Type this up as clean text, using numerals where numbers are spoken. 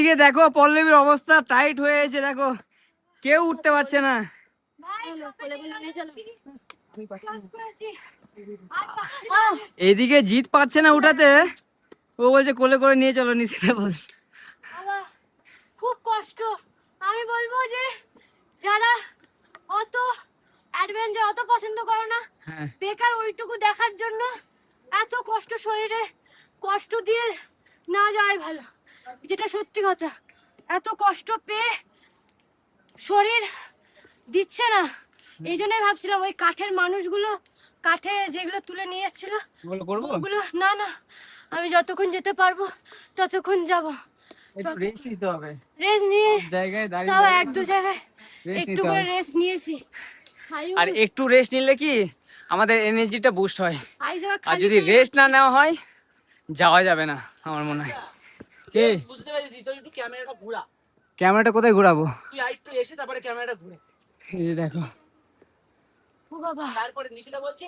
এদিকে দেখো পল্লবীর অবস্থা টাইট হয়ে গেছে, দেখো কেউ উঠতে পারছে না। এদিকে জিত পারছে না উঠাতে, ও বলছে কোলে করে নিয়ে চলো নিচে বলছে। খুব কষ্ট। আমি বলবো যে যারা অত অ্যাডভেঞ্চার অত পছন্দ করো না, বেকার ওইটুকু দেখার জন্য এত কষ্ট শরীরে কষ্ট দিয়ে না যাওয়াই ভালো, যেটা সত্যি কথা। এত কষ্ট পেয়ে শরীর দিচ্ছে না, এই জন্যই ভাবছিলাম ওই কাঠের মানুষগুলো, কাঠে যেগুলো তুলে নিয়ে যাচ্ছিল ওগুলো না না, আমি যতক্ষণ যেতে পারবো ততক্ষণ যাব। রেস্ট নিতে হবে, রেস্ট নিয়ে জায়গায় তাও দাঁড়িয়ে এক দু জায়গায় একটু করে রেস্ট নিয়েছি। আর একটু রেস্ট নিলে কি আমাদের এনার্জিটা বুস্ট হয়, আর যদি রেস্ট না নেওয়া হয় যাওয়া যাবে না আমার মনে হয়। কে বুঝতে পেরেছি, তো একটু ক্যামেরাটা ঘোরা। ক্যামেরাটা কোথায় ঘোরাবো? তুই একটু এসে তারপরে ক্যামেরাটা ঘুরে। এই যে দেখো ও বাবা, তারপরে নিশিতা বলছে